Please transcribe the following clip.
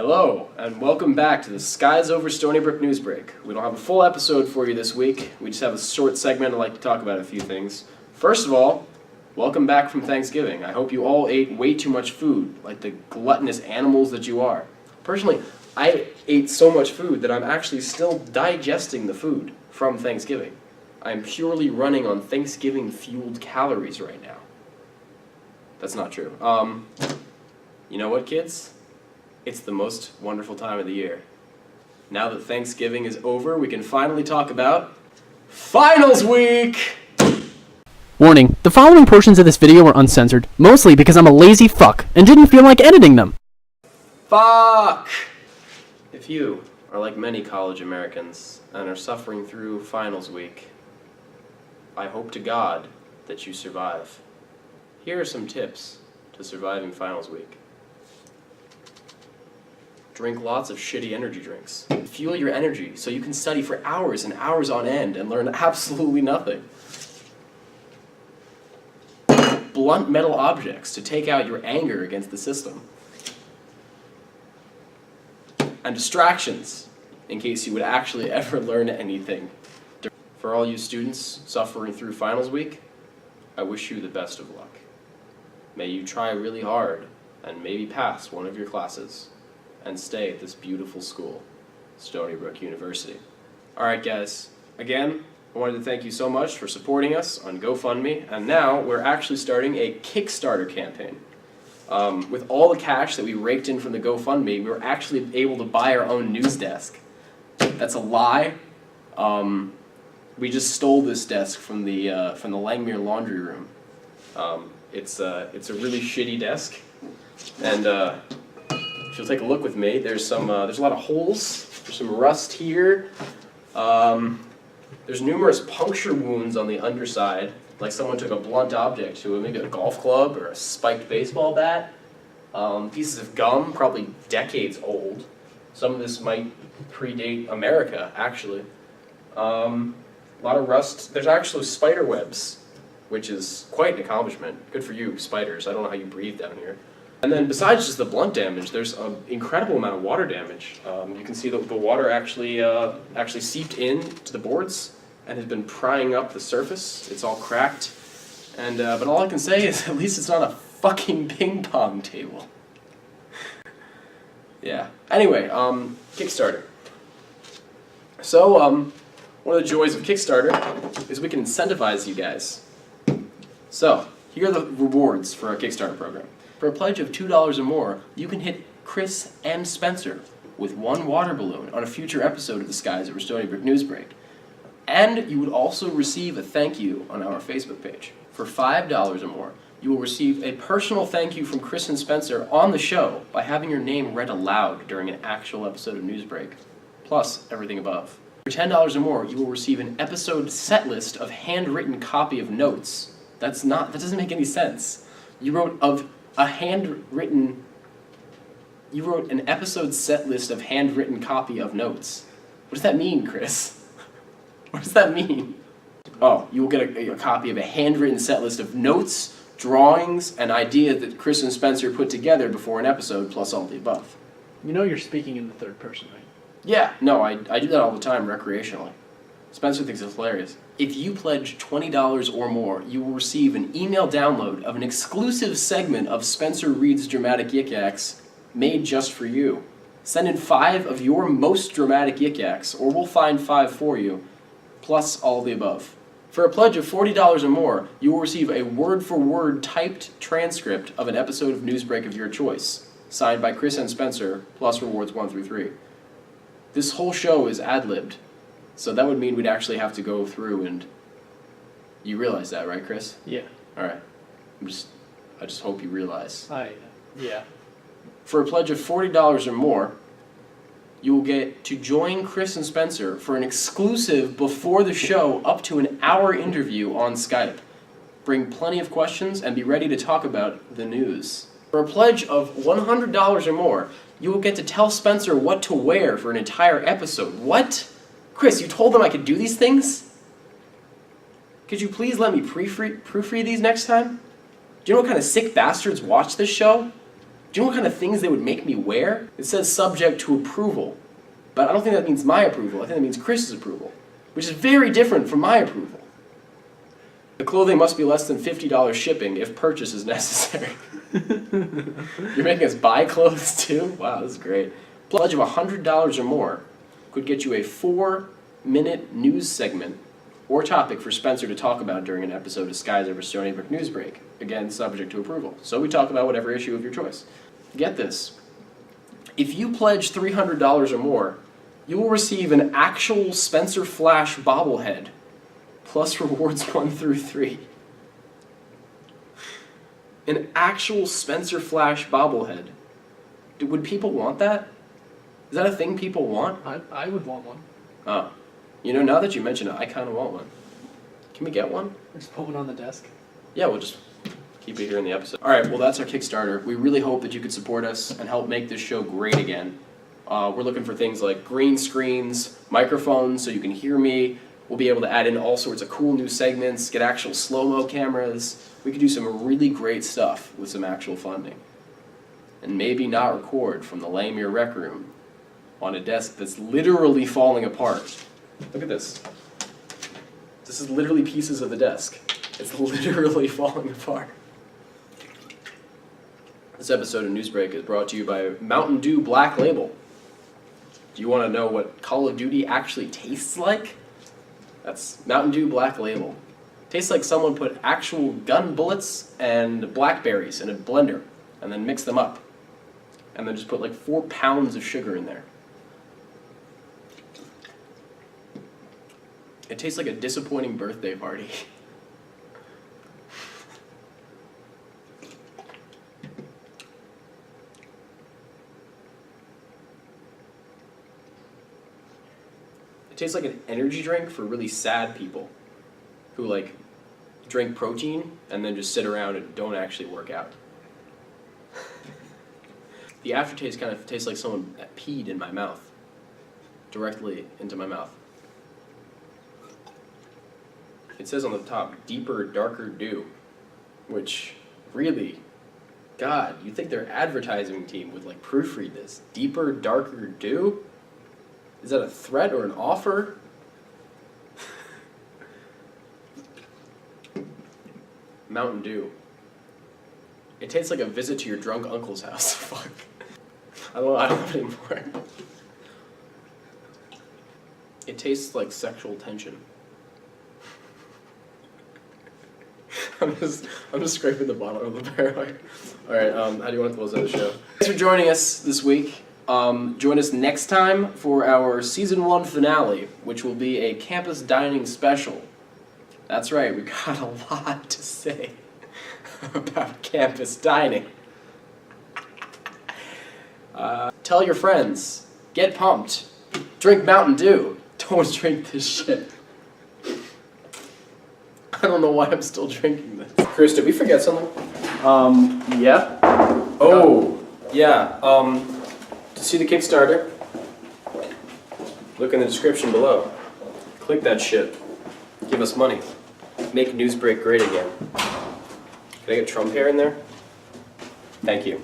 Hello, and welcome back to the Skies Over Stony Brook Newsbreak. We don't have a full episode for you this week. We just have a short segment I'd like to talk about a few things. First of all, welcome back from Thanksgiving. I hope you all ate way too much food, like the gluttonous animals that you are. Personally, I ate so much food that I'm actually still digesting the food from Thanksgiving. I'm purely running on Thanksgiving-fueled calories right now. That's not true. You know what, kids? It's the most wonderful time of the year. Now that Thanksgiving is over, we can finally talk about Finals Week! Warning, the following portions of this video are uncensored, mostly because I'm a lazy fuck and didn't feel like editing them. Fuck! If you are like many college Americans and are suffering through Finals Week, I hope to God that you survive. Here are some tips to surviving Finals Week. Drink lots of shitty energy drinks. Fuel your energy so you can study for hours and hours on end and learn absolutely nothing. Blunt metal objects to take out your anger against the system. And distractions, in case you would actually ever learn anything. For all you students suffering through Finals Week, I wish you the best of luck. May you try really hard and maybe pass one of your classes and stay at this beautiful school, Stony Brook University. Alright guys, again, I wanted to thank you so much for supporting us on GoFundMe, and now we're actually starting a Kickstarter campaign. With all the cash that we raked in from the GoFundMe, we were actually able to buy our own news desk. That's a lie. We just stole this desk from the Langmuir laundry room. It's a really shitty desk, and if you'll take a look with me, there's a lot of holes. There's some rust here. There's numerous puncture wounds on the underside, like someone took a blunt object to it, maybe a golf club or a spiked baseball bat. Pieces of gum, probably decades old. Some of this might predate America, actually. A lot of rust. There's actually spider webs, which is quite an accomplishment. Good for you, spiders. I don't know how you breathe down here. And then besides just the blunt damage, there's an incredible amount of water damage. You can see that the water actually seeped into the boards and has been prying up the surface. It's all cracked. And but all I can say is at least it's not a fucking ping pong table. Yeah. Anyway, Kickstarter. So, one of the joys of Kickstarter is we can incentivize you guys. So, here are the rewards for our Kickstarter program. For a pledge of $2 or more, you can hit Chris and Spencer with one water balloon on a future episode of the Skies Over Stony Brook Newsbreak. And you would also receive a thank you on our Facebook page. For $5 or more, you will receive a personal thank you from Chris and Spencer on the show by having your name read aloud during an actual episode of Newsbreak, plus everything above. For $10 or more, you will receive an episode set list of handwritten copy of notes. That doesn't make any sense. You wrote an episode set list of handwritten copy of notes. What does that mean, Chris? What does that mean? Oh, you will get a copy of a handwritten set list of notes, drawings, and ideas that Chris and Spencer put together before an episode, plus all the above. You know you're speaking in the third person, right? Yeah, no, I do that all the time recreationally. Spencer thinks it's hilarious. If you pledge $20 or more, you will receive an email download of an exclusive segment of Spencer Reed's Dramatic Yik Yaks made just for you. Send in 5 of your most dramatic Yik Yaks, or we'll find 5 for you, plus all the above. For a pledge of $40 or more, you will receive a word-for-word typed transcript of an episode of Newsbreak of your choice, signed by Chris and Spencer, plus rewards 1 through 3. This whole show is ad-libbed. So that would mean we'd actually have to go through and... You realize that, right, Chris? Yeah. Alright. I just hope you realize. Yeah. For a pledge of $40 or more, you will get to join Chris and Spencer for an exclusive before the show up to an hour interview on Skype. Bring plenty of questions and be ready to talk about the news. For a pledge of $100 or more, you will get to tell Spencer what to wear for an entire episode. What? Chris, you told them I could do these things? Could you please let me proofread these next time? Do you know what kind of sick bastards watch this show? Do you know what kind of things they would make me wear? It says subject to approval, but I don't think that means my approval. I think that means Chris's approval, which is very different from my approval. The clothing must be less than $50 shipping if purchase is necessary. You're making us buy clothes too? Wow, this is great. Pledge of $100 or more could get you a 4-minute news segment or topic for Spencer to talk about during an episode of Skies Over Stony Brook Newsbreak. Again, subject to approval. So we talk about whatever issue of your choice. Get this. If you pledge $300 or more, you will receive an actual Spencer Flash bobblehead, plus rewards 1 through 3. An actual Spencer Flash bobblehead. Would people want that? Is that a thing people want? I would want one. Oh. You know, now that you mention it, I kind of want one. Can we get one? Just put one on the desk. Yeah, we'll just keep it here in the episode. All right, well, that's our Kickstarter. We really hope that you could support us and help make this show great again. We're looking for things like green screens, microphones so you can hear me. We'll be able to add in all sorts of cool new segments, get actual slow-mo cameras. We could do some really great stuff with some actual funding. And maybe not record from the Lamere Rec Room on a desk that's literally falling apart. Look at this. This is literally pieces of the desk. It's literally falling apart. This episode of Newsbreak is brought to you by Mountain Dew Black Label. Do you want to know what Call of Duty actually tastes like? That's Mountain Dew Black Label. Tastes like someone put actual gun bullets and blackberries in a blender and then mixed them up. And then just put like 4 pounds of sugar in there. It tastes like a disappointing birthday party. It tastes like an energy drink for really sad people who like drink protein and then just sit around and don't actually work out. The aftertaste kind of tastes like someone peed in my mouth, directly into my mouth. It says on the top, deeper, darker dew, which really, God, you'd think their advertising team would like proofread this. Deeper, darker dew? Is that a threat or an offer? Mountain Dew. It tastes like a visit to your drunk uncle's house. Fuck. I don't have any more. It tastes like sexual tension. I'm just scraping the bottom of the barrel. Alright, how do you want to close out the show? Thanks for joining us this week. Join us next time for our Season 1 finale, which will be a campus dining special. That's right, we've got a lot to say about campus dining. Tell your friends. Get pumped. Drink Mountain Dew. Don't drink this shit. I don't know why I'm still drinking this. Chris, did we forget something? Yeah. Oh, yeah. To see the Kickstarter, look in the description below. Click that shit. Give us money. Make Newsbreak great again. Can I get Trump hair in there? Thank you.